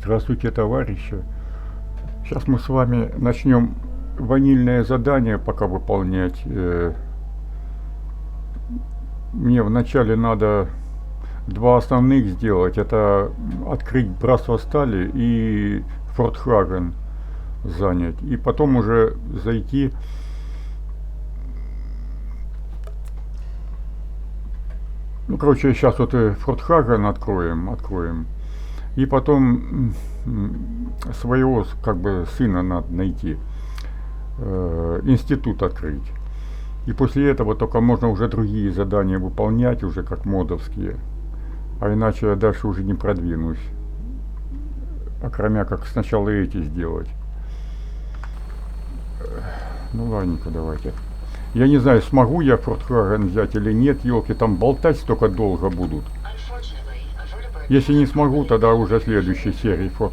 Здравствуйте, товарищи. Сейчас мы с вами начнем ванильное задание пока выполнять. Мне вначале надо два основных сделать. Это открыть братство стали и форт занять. И потом уже зайти. Ну, короче, сейчас вот форт откроем. И потом своего как бы сына надо найти, институт открыть. И после этого только можно уже другие задания выполнять, уже как модовские. А иначе я дальше уже не продвинусь. Окромя как сначала эти сделать. Ну ладненько, давайте. Я не знаю, смогу я форт взять или нет, елки, там болтать столько долго будут. Если не смогу, тогда уже в следующей серии форт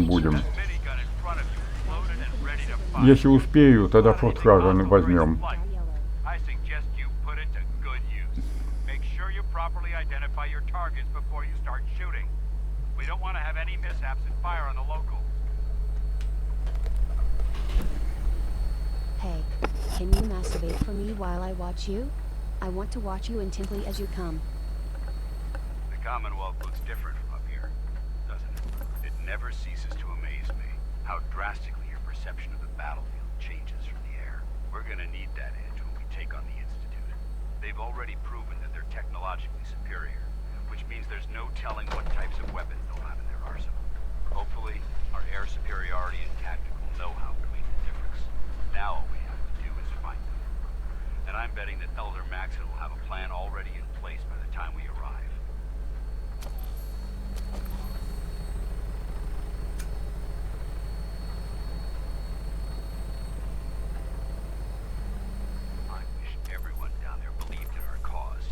будем. Если успею, тогда форт возьмем. Hey, can you masturbate for me while I watch you? I want to watch you intently as you come. The Commonwealth looks different from up here, doesn't it? It never ceases to amaze me how drastically your perception of the battlefield changes from the air. We're gonna need that edge when we take on the Institute. They've already proven that they're technologically superior, which means there's no telling what types of weapons they'll have in their arsenal. Hopefully, our air superiority and tactical know-how will make the difference. Now all we have to do is find them. And I'm betting that Elder Maxon will have a plan already in place by the time we arrive. I wish everyone down there believed in our cause,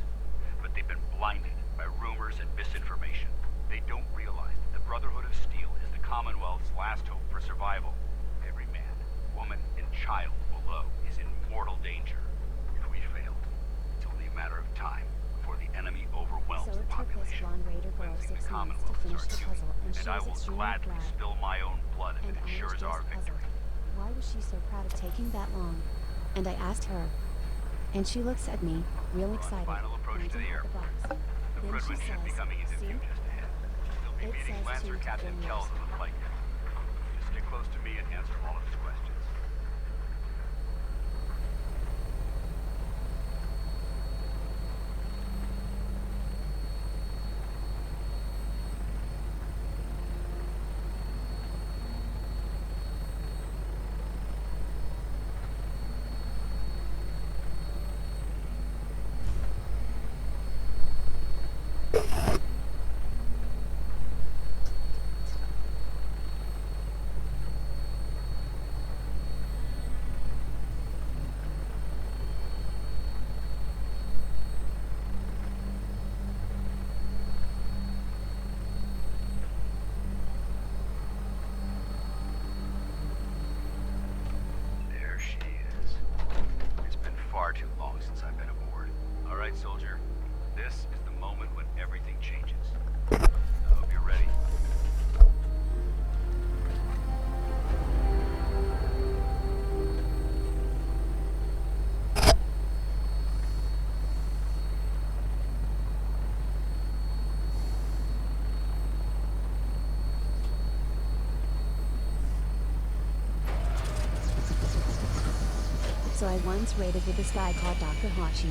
but they've been blinded by rumors and misinformation. They don't realize that the Brotherhood of Steel is the Commonwealth's last hope for survival. Every man, woman, and child below is in mortal danger. If we fail, it's only a matter of time before the enemy overwhelms So the it took this population. blonde raider girl Cleansing 6 the months to Commonwealth is finish our the duty, puzzle, and she and I was will extremely gladly glad. spill my own blood if And it I was ensures just our puzzled. victory. Why was she so proud of taking that long? And I asked her. And she looks at me, real We're on excited, final approach to pointing the at the airport. box. The Then she Fredwin should be says, coming into see? view just ahead. He'll be It meeting says Lancer 2 to Captain 4 Kells years. on the flight deck. Just stick close to me and answer all of his questions. There she is. It's been far too long since I've been aboard. All right, soldier. This is the moment when everything changes. I hope you're ready. So I once raided with this guy called Dr. Hachi.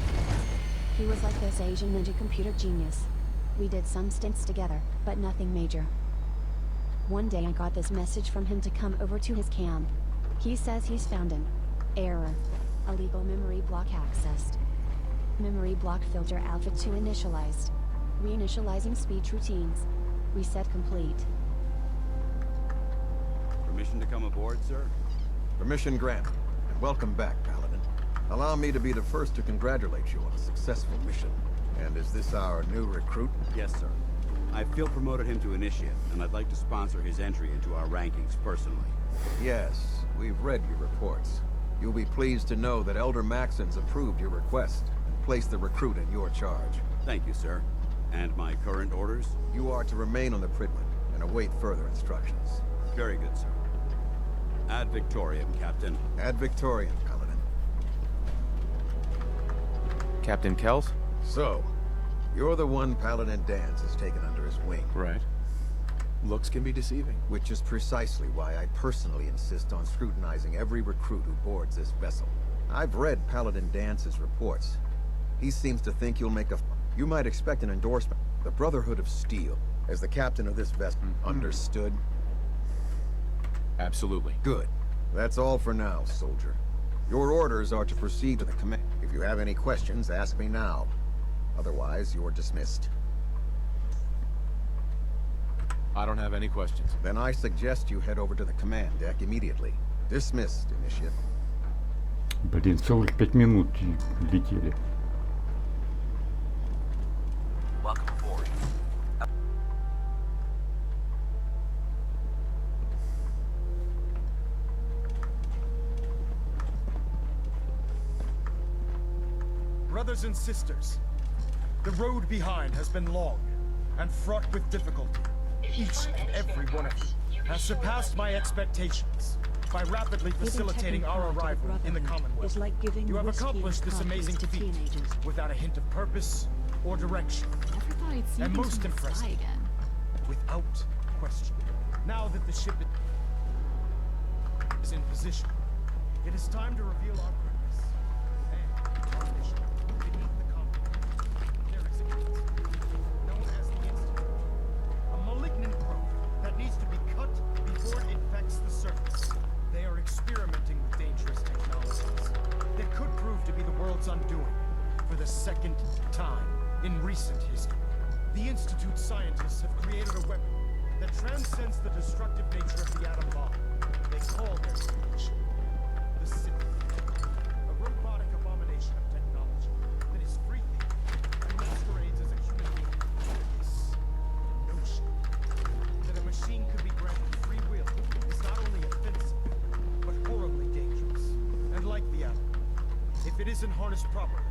He was like this Asian ninja computer genius. We did some stints together, but nothing major. One day I got this message from him to come over to his camp. He says he's found an error. Illegal memory block accessed. Memory block filter alpha 2 initialized. Reinitializing speech routines. Reset complete. Permission to come aboard, sir? Permission granted, and welcome back, Paladin. Allow me to be the first to congratulate you on a successful mission. And is this our new recruit? Yes, sir. I feel promoted him to initiate, and I'd like to sponsor his entry into our rankings personally. Yes, we've read your reports. You'll be pleased to know that Elder Maxon's approved your request and placed the recruit in your charge. Thank you, sir. And my current orders? You are to remain on the Prydwen, and await further instructions. Very good, sir. Ad Victoriam, Captain. Ad Victoriam, Paladin. Captain Kells? So, you're the one Paladin Danse has taken under his wing. Right. Looks can be deceiving. Which is precisely why I personally insist on scrutinizing every recruit who boards this vessel. I've read Paladin Dance's reports. He seems to think you'll make a... You might expect an endorsement. The Brotherhood of Steel, as the captain of this vessel. Understood? Absolutely. Good. That's all for now, soldier. Your orders are to proceed to the command. If you have any questions, ask me now. Otherwise, you're dismissed. I don't have any questions. Then I suggest you head over to the command deck immediately. Dismissed, Initiate. Блин, целых 5 минут летели. Welcome aboard. Brothers and sisters, the road behind has been long and fraught with difficulty. Each and every one of you has surpassed my expectations by rapidly facilitating our arrival in the Commonwealth. Is like giving You have whiskey accomplished this and amazing coffees to feat teenagers. without a hint of purpose or direction, Never thought I'd see and things most from the sky impressive, again. without question. Now that the ship is in position, it is time to reveal our purpose and our mission beneath the Commonwealth. There is a gate, known as the Institute, a malignant growth that needs to be cut before it infects the surface. They are experimenting with dangerous technologies that could prove to be the world's undoing for the second time in recent history. The Institute scientists have created a weapon that transcends the destructive nature of the atom bomb. They call their creation the City, a robotic abomination of technology that is free-thinking and masquerades as a human being. This notion that a machine could be granted free will is not only offensive, but horribly dangerous. And like the atom, if it isn't harnessed properly,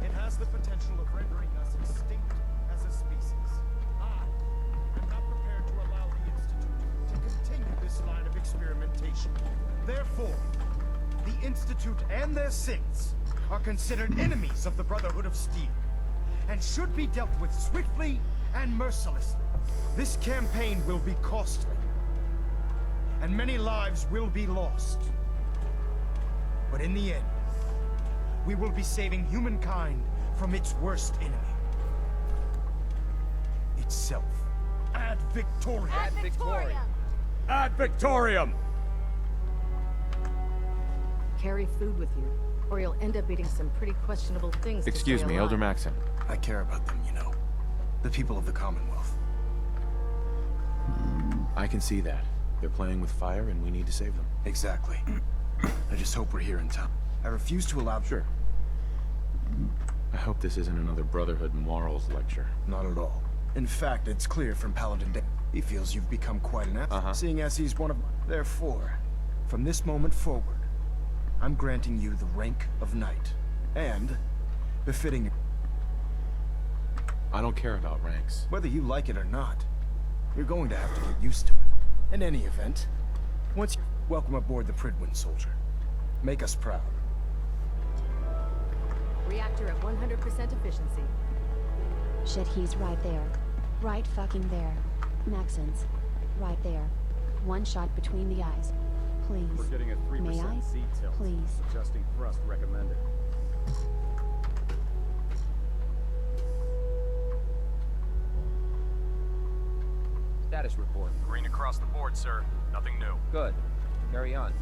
it has the potential of rendering us extinct as a species. I am not prepared to allow the Institute to continue this line of experimentation. Therefore, the Institute and their saints are considered enemies of the Brotherhood of Steel, and should be dealt with swiftly and mercilessly. This campaign will be costly, and many lives will be lost. But in the end, we will be saving humankind from its worst enemy. Itself. Ad Victoriam. Ad Victoriam! Ad Victoriam! Carry food with you, or you'll end up eating some pretty questionable things. Excuse to stay me, Elder alive. Maxon. I care about them, you know. The people of the Commonwealth. I can see that. They're playing with fire and we need to save them. Exactly. I just hope we're here in time. I refuse to allow... Sure. I hope this isn't another Brotherhood morals lecture. Not at all. In fact, it's clear from Paladin Danse. He feels you've become quite an asset, seeing as he's one of... Therefore, from this moment forward, I'm granting you the rank of knight. And, befitting... I don't care about ranks. Whether you like it or not, you're going to have to get used to it. In any event, once you... Welcome aboard the Pridwin, soldier. Make us proud. Reactor at 100% efficiency. Shit, he's right there. Right fucking there. Maxon's. Right there. One shot between the eyes. Please. We're getting a 3% May I? Z tilt. Please. Adjusting thrust recommended. Status report. Green across the board, sir. Nothing new. Good. Carry on.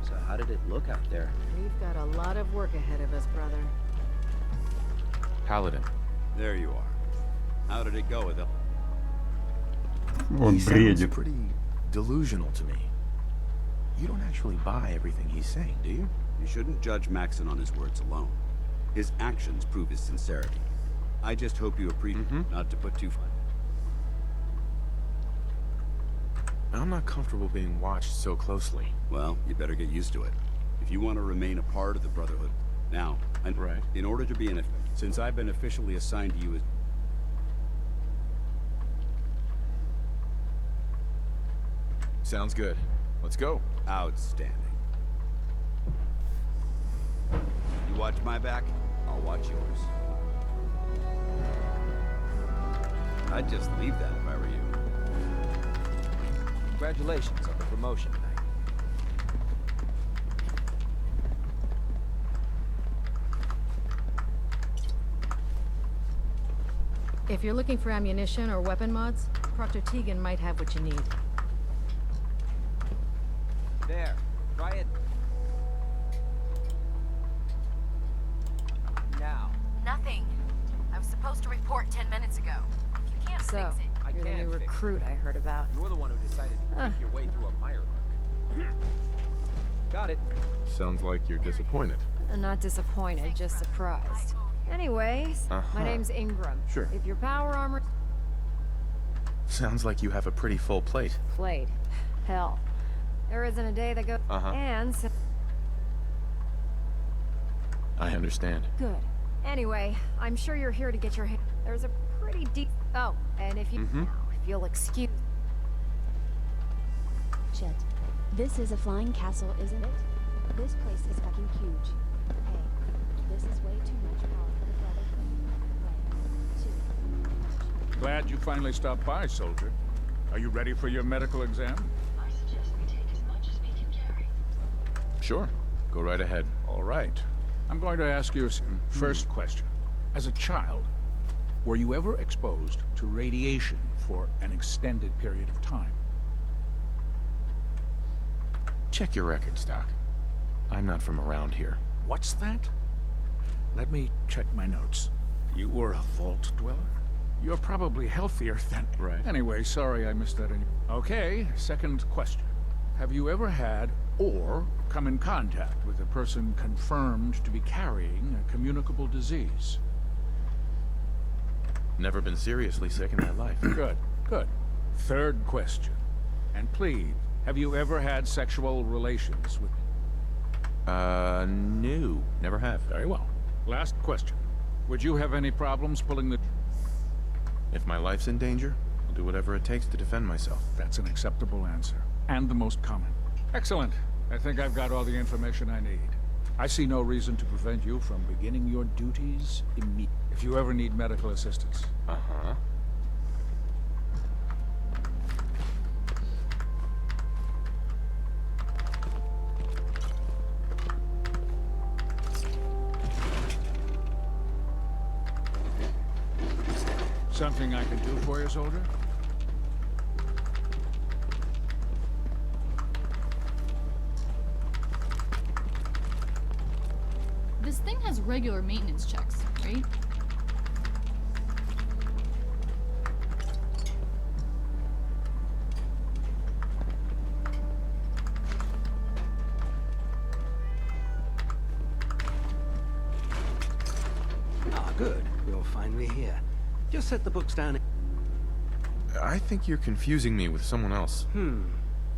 So how did it look out there? We've got a lot of work ahead of us, brother. Paladin. There you are. How did it go with it? Он He sounds бредит. pretty delusional to me. You don't actually buy everything he's saying, do you? You shouldn't judge Maxon on his words alone. His actions prove his sincerity. I just hope you appreciate not to put too fine. I'm not comfortable being watched so closely. Well, you better get used to it. If you want to remain a part of the Brotherhood. Now, Right. in order to be since I've been officially assigned to you as... Sounds good. Let's go. Outstanding. You watch my back, I'll watch yours. I'd just leave that if I were you. Congratulations on the promotion tonight. If you're looking for ammunition or weapon mods, Proctor Tegan might have what you need. There. Try it. Now. Nothing. I was supposed to report 10 minutes ago. If you can't So, fix it. you're the can't new fix it. recruit I heard about. You're the one who decided to pick your way through a mire mark. Got it. Sounds like you're disappointed. Not disappointed, just surprised. Anyways, my name's Ingram. Sure. If your power armor Sounds like you have a pretty full plate. played, hell, there isn't a day that goes. And I understand. good. Anyway, I'm sure you're here to get your hand. There's a pretty deep. Oh, and if you now, if you'll excuse. Shit. This is a flying castle, isn't it? This place is fucking huge. Hey, this is way too much power for the brotherhood. Way too much. Glad you finally stopped by, soldier. Are you ready for your medical exam? I suggest we take as much as we can carry. Sure. Go right ahead. All right. I'm going to ask you a first question. As a child, were you ever exposed to radiation for an extended period of time? Check your records, Doc. I'm not from around here. What's that? Let me check my notes. You were a vault dweller? You're probably healthier than... Right. Anyway, sorry I missed that. Okay, second question. Have you ever had or come in contact with a person confirmed to be carrying a communicable disease? Never been seriously sick in my life. Good, good. Third question. And please, have you ever had sexual relations with... No. Never have. Very well. Last question. Would you have any problems pulling the... If my life's in danger, I'll do whatever it takes to defend myself. That's an acceptable answer. And the most common. Excellent. I think I've got all the information I need. I see no reason to prevent you from beginning your duties immediately. If you ever need medical assistance. Uh-huh. Something I can do for you, soldier? This thing has regular maintenance checks, right? Ah, good. You'll find me here. Just set the books down. I think you're confusing me with someone else.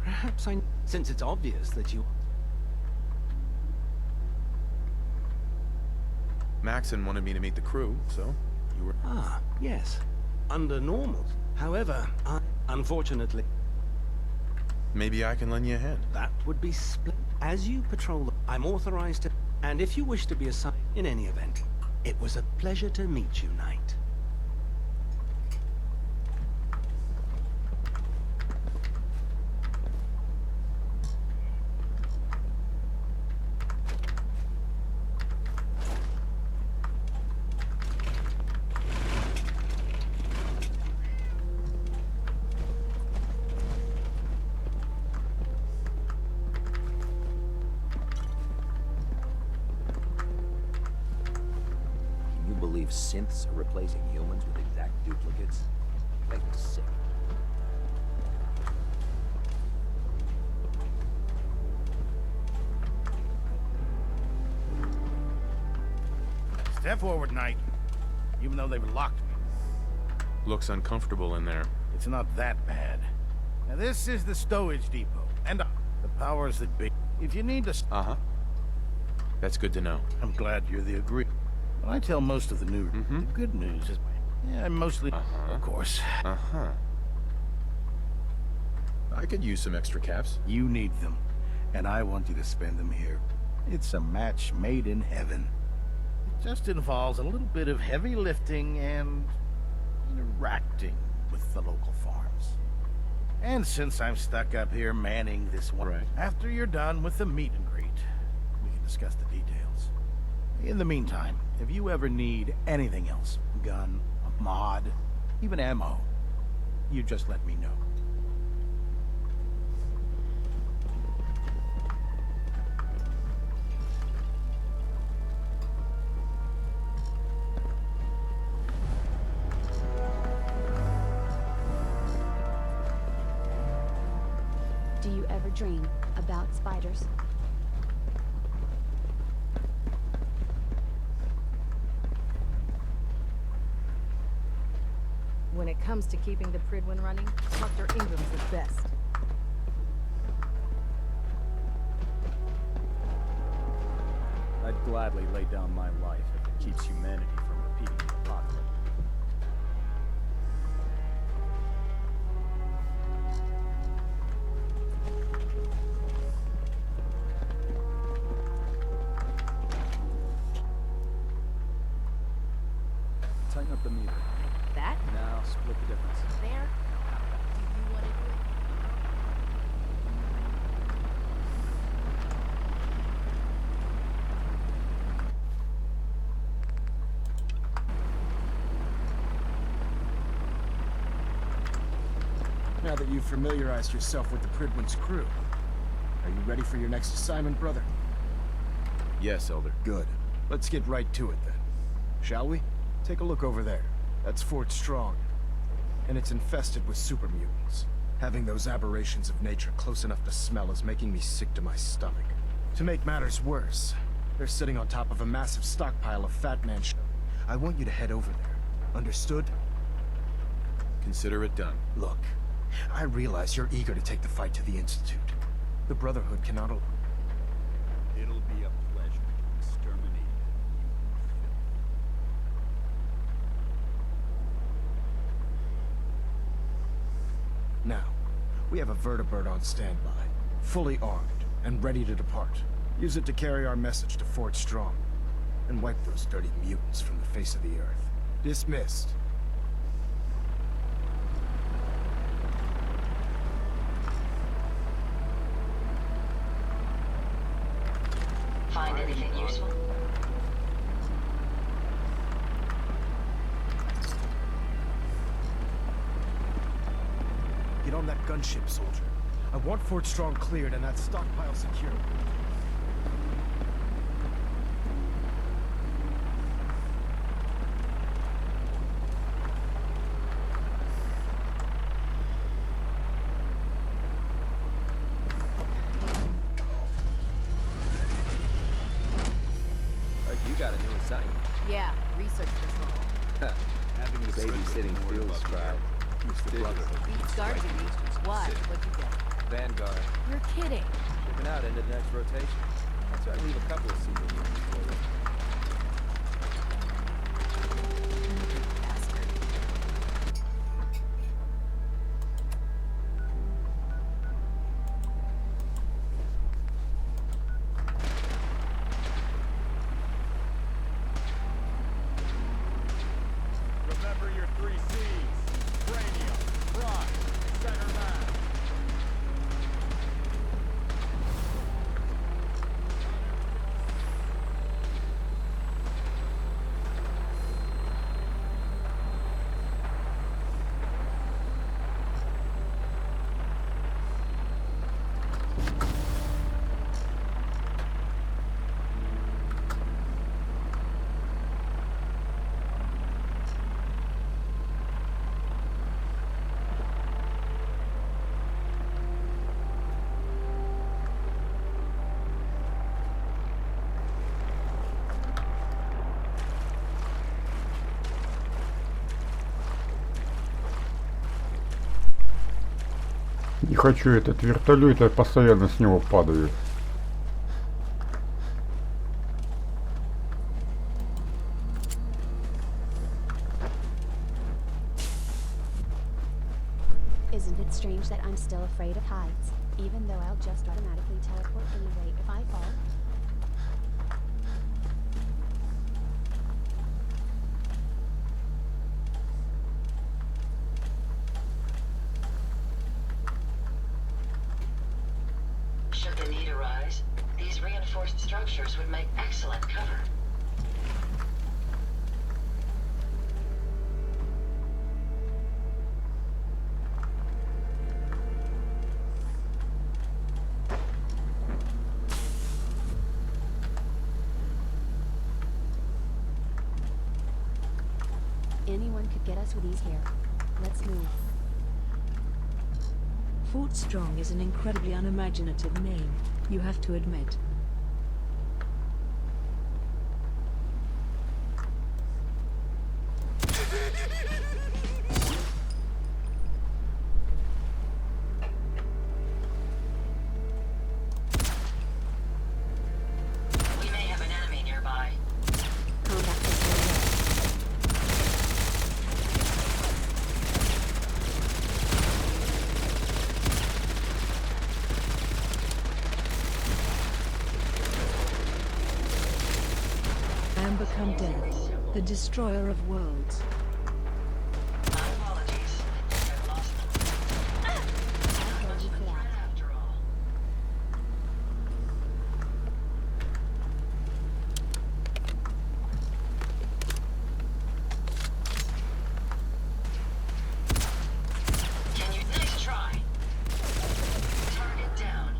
Perhaps I... Since it's obvious that you... Maxon wanted me to meet the crew, so you were... Ah, yes. Under normals. However, unfortunately... Maybe I can lend you a hand. That would be split. As you patrol, I'm authorized to... And if you wish to be assigned in any event, it was a pleasure to meet you, Knight. Synths are replacing humans with exact duplicates. Makes me sick. Step forward, Knight. Even though they've locked me. Looks uncomfortable in there. It's not that bad. Now this is the stowage depot, and the powers that be. If you need to... Uh-huh. That's good to know. I'm glad you're the agree. But I tell most of the new... The good news is... Yeah, mostly... Of course. I could use some extra caps. You need them, and I want you to spend them here. It's a match made in heaven. It just involves a little bit of heavy lifting and interacting with the local farms. And since I'm stuck up here manning this one, after you're done with the meet and greet, we can discuss the details. In the meantime, if you ever need anything else, gun, a mod, even ammo, you just let me know. Do you ever dream about spiders? When it comes to keeping the Pridwin running, Dr. Ingram's the best. I'd gladly lay down my life if it keeps humanity from repeating the apocalypse. Tighten up the meter. That? Now split the difference. There? Do you want to do it? Now that you've familiarized yourself with the Pridwin's crew, are you ready for your next assignment, brother? Yes, Elder. Good. Let's get right to it then. Shall we? Take a look over there. That's Fort Strong. And it's infested with super mutants. Having those aberrations of nature close enough to smell is making me sick to my stomach. To make matters worse, they're sitting on top of a massive stockpile of Fat Man shit. I want you to head over there. Understood? Consider it done. Look, I realize you're eager to take the fight to the Institute. The Brotherhood cannot... It'll be a pleasure to exterminate Now, we have a vertibird on standby, fully armed and ready to depart. Use it to carry our message to Fort Strong, and wipe those dirty mutants from the face of the earth. Dismissed. Find anything useful? Get on that gunship, soldier. I want Fort Strong cleared and that stockpile secured. You got a new assignment. Yeah, research this all. Having a babysitting field scribe. Beats guard duty. What? What'd you get? Vanguard. You're kidding. Shipping out into the next rotation. I'll try to leave a couple of senior units for you. Remember your 3 C's. Cranium, front, center mass. Не хочу этот вертолет, я постоянно с него падаю. Isn't it strange that I'm still afraid of heights, even though I'll just automatically teleport anyway if I fall? Should the need arise, these reinforced structures would make excellent cover. Anyone could get us with ease here. Let's move. Fort Strong is an incredibly unimaginative name, you have to admit. We may have an enemy nearby. Combat system. Amber come death, the destroyer of worlds. My apologies. I think I've lost them. Not much of a threat after all. Can you? Nice try. Target down.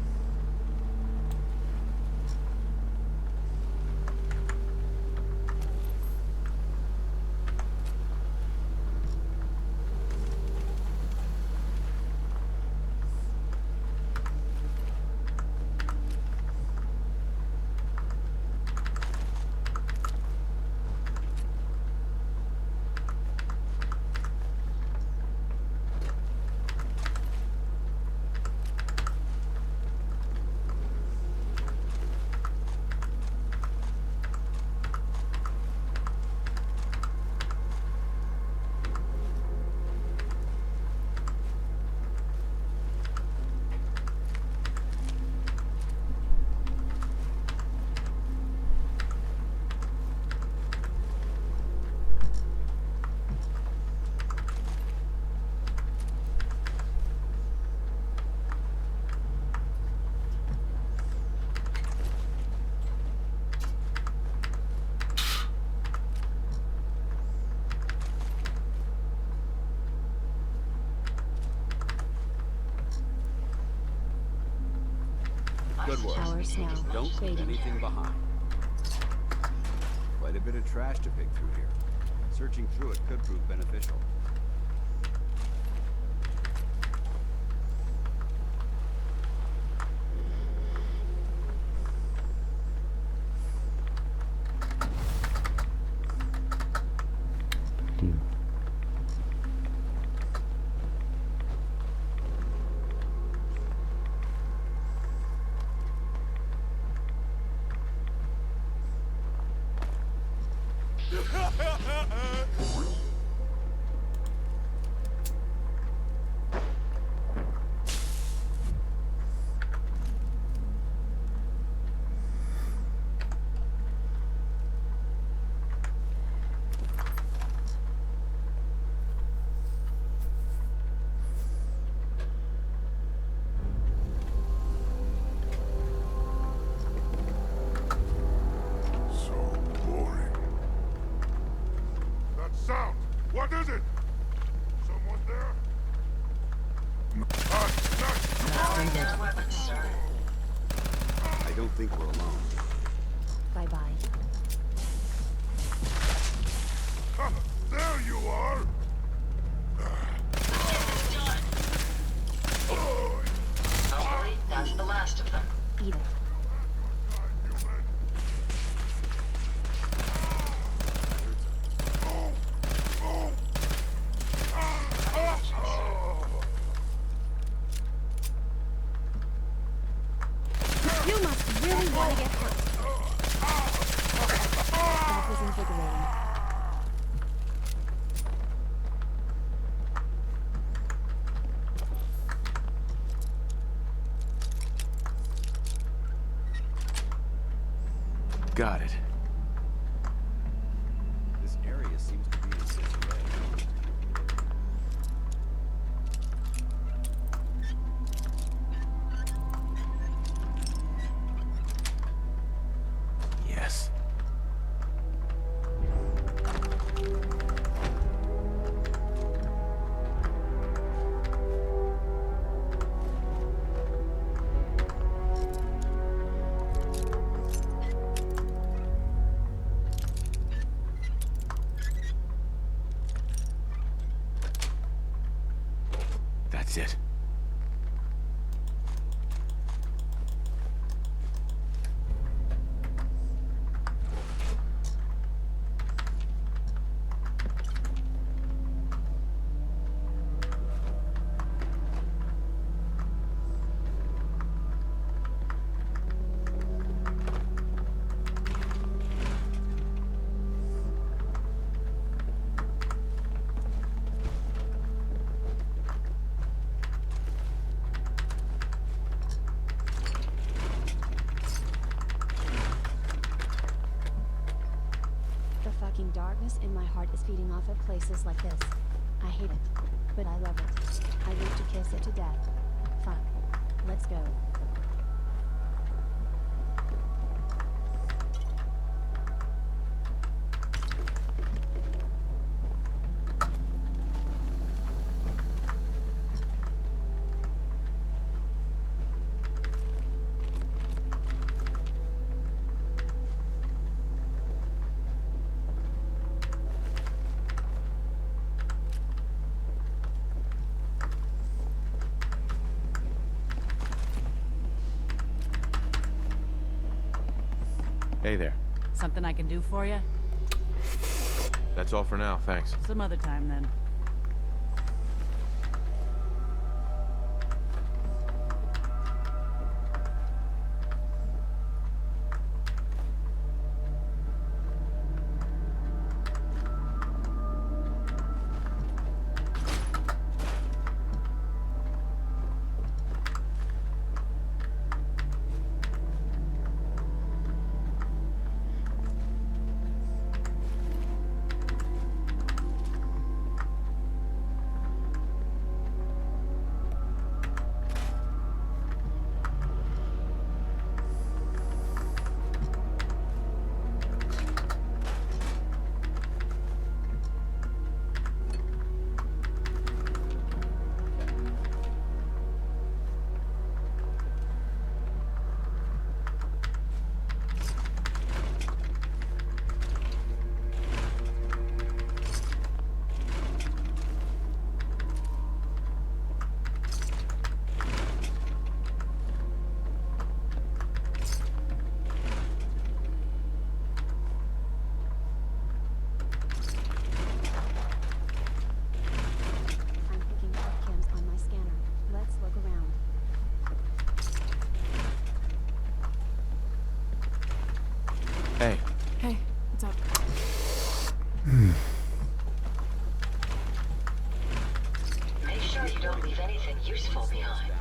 Good work. Towers now. Don't leave Waiting. anything behind. Quite a bit of trash to pick through here. Searching through it could prove beneficial. Sound! What is it? Someone there? Lowering down weapons, sir. I don't think we're alone. Bye-bye. There you are! Hopefully, that's the last of them. Eat it. You must really want to get hurt. Got it. This area seems to be in disarray. Yes. That's it. The fucking darkness in my heart is feeding off of places like this. I hate it, but I love it. I want to kiss it to death. Fuck. Let's go. Hey there. Something I can do for you? That's all for now, thanks. Some other time, then. I'm picking up cams on my scanner. Let's look around. Hey. Hey, what's up? Make sure you don't leave anything useful behind.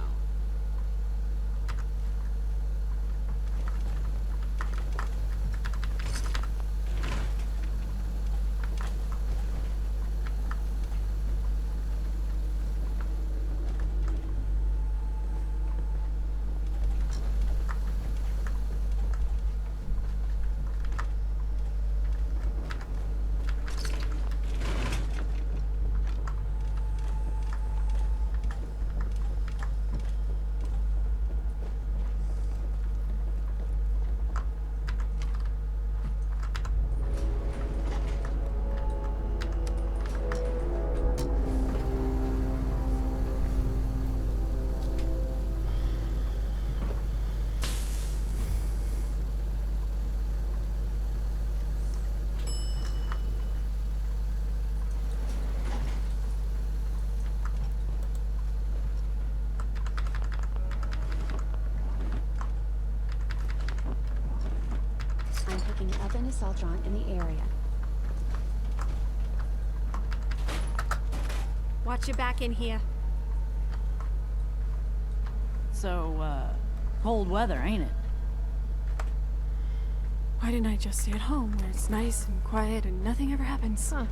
I'm picking up an assaultron in the area. Watch your back in here. So, cold weather, ain't it? Why didn't I just stay at home where it's nice and quiet and nothing ever happens? Huh.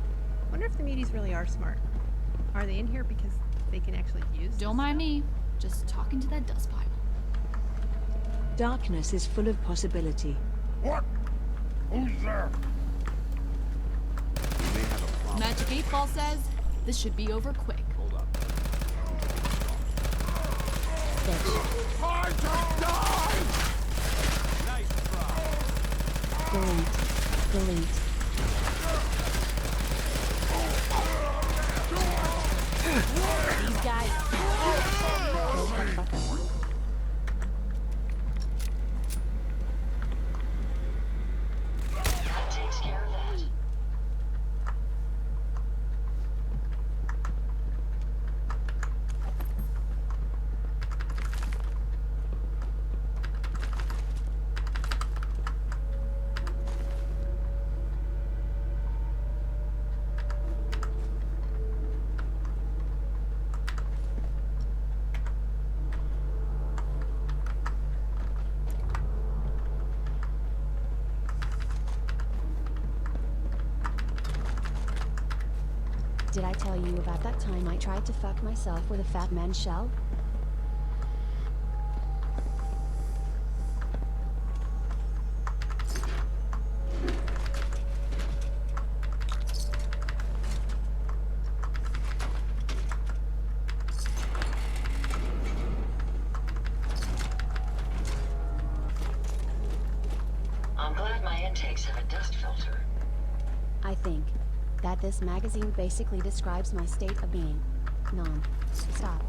Wonder if the muties really are smart. Are they in here because they can actually use Don't mind me. Just talking to that dust pile. Darkness is full of possibility. What? Who's there? Magic 8 Ball says this should be over quick. Hold up. I just died! Nice try. Delete. These guys. Go the fuck up. That takes care of that. Did I tell you about that time I tried to fuck myself with a fat man's shell? I'm glad my intakes have a dust filter. I think that this magazine basically describes my state of being non-stop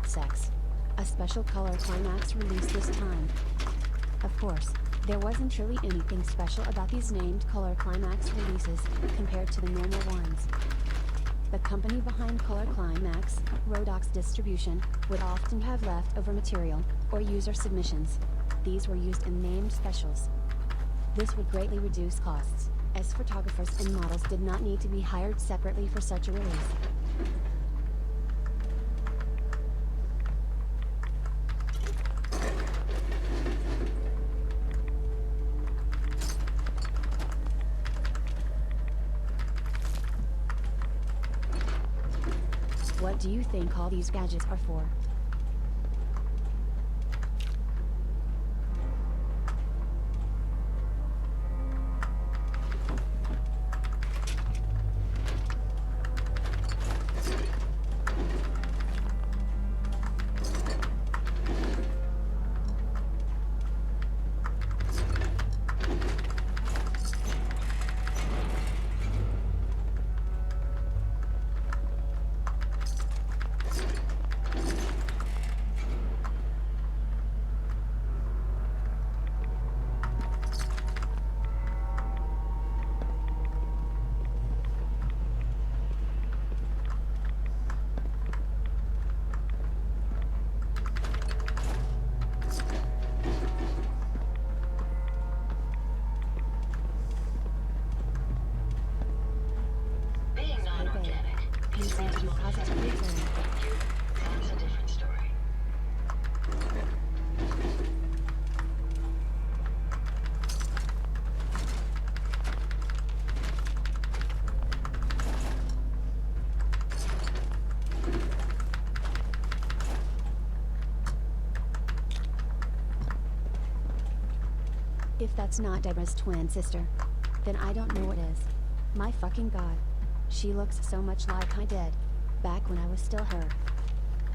sex. A special color climax released this time. Of course, there wasn't really anything special about these named color climax releases compared to the normal ones. The company behind Color Climax, Rodox Distribution, would often have leftover material or user submissions. These were used in named specials. This would greatly reduce costs, as photographers and models did not need to be hired separately for such a release. What do you think all these gadgets are for? Being non-organic You seem to be positively turned. That's a different story. If that's not Deborah's twin sister, then I don't know what is. My fucking god. She looks so much like I did, back when I was still her.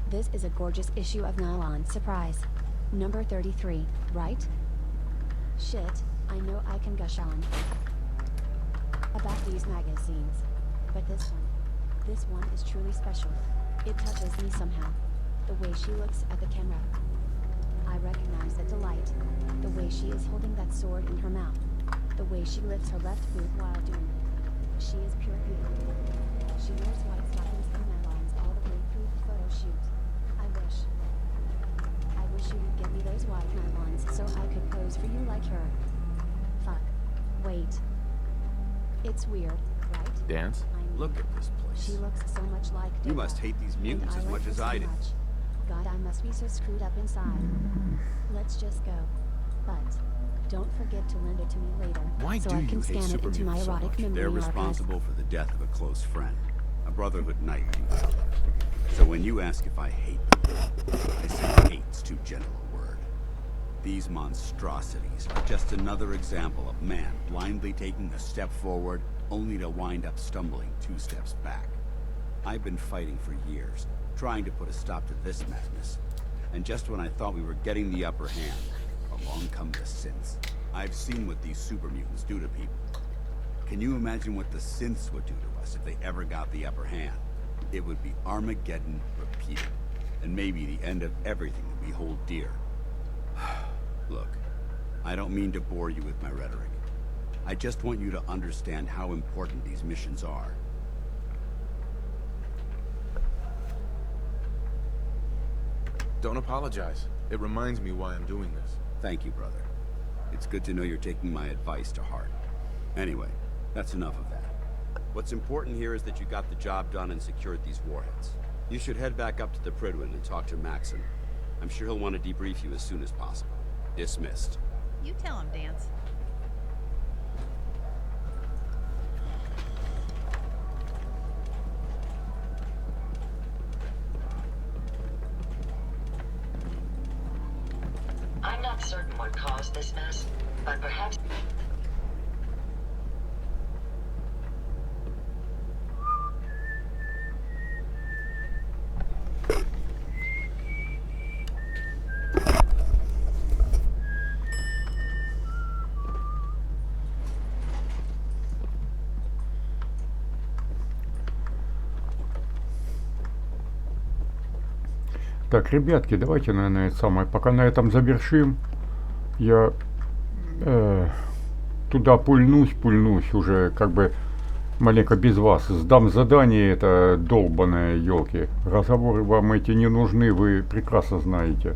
This is a gorgeous issue of Nylon. Surprise. Number 33, right? Shit, I know I can gush on about these magazines. But this one is truly special. It touches me somehow. The way she looks at the camera. I recognize the delight. The way she is holding that sword in her mouth. The way she lifts her left boot while doing it. She is pure beauty. She wears white stockings and nylons all the way through the photo shoot. I wish you would get me those white nylons so I could pose for you like her. Fuck. Wait. It's weird, right? Dance? Look at this place. She looks so much like You Deborah, must hate these mutants and as I much like as her I so do. much. God, I must be so screwed up inside. Let's just go. But Don't forget to lend it to me later, Why so do I you can hate scan it super into my mutants so erotic much? memory They're archives. responsible for the death of a close friend. A Brotherhood Knight, if you will. So when you ask if I hate them, I say hate's too gentle a word. These monstrosities are just another example of man blindly taking a step forward, only to wind up stumbling 2 steps back. I've been fighting for years, trying to put a stop to this madness. And just when I thought we were getting the upper hand, along come the synths. I've seen what these super mutants do to people. Can you imagine what the synths would do to us if they ever got the upper hand? It would be Armageddon repeated, and maybe the end of everything that we hold dear. Look, I don't mean to bore you with my rhetoric. I just want you to understand how important these missions are. Don't apologize. It reminds me why I'm doing this. Thank you, brother. It's good to know you're taking my advice to heart. Anyway, that's enough of that. What's important here is that you got the job done and secured these warheads. You should head back up to the Prydwen and talk to Maxon. I'm sure he'll want to debrief you as soon as possible. Dismissed. You tell him, Dance. I'm not certain what caused this mess, but perhaps... Так, ребятки, давайте, наверное, это самое, пока на этом завершим. Я туда пульнусь уже, как бы маленько без вас. Сдам задание это долбаное, елки. Разговоры вам эти не нужны, вы прекрасно знаете.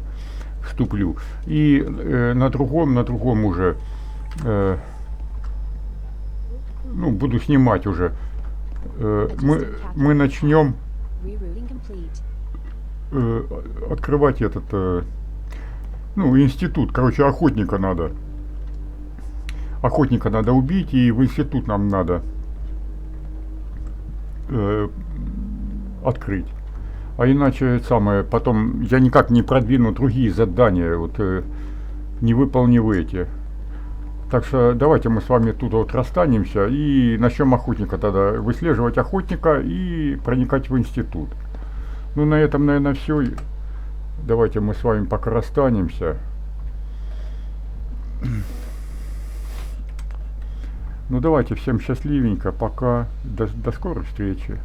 Вступлю. И на другом уже, ну, буду снимать уже. Мы начнем открывать этот, ну, институт. Короче, охотника надо убить, и в институт нам надо открыть. А иначе самое, потом я никак не продвину другие задания, вот не выполнив эти. Так что давайте мы с вами тут вот расстанемся и начнем охотника тогда, выслеживать охотника и проникать в институт. Ну, на этом, наверное, все. Давайте мы с вами пока расстанемся. Ну, давайте, всем счастливенько, пока, до скорой встречи.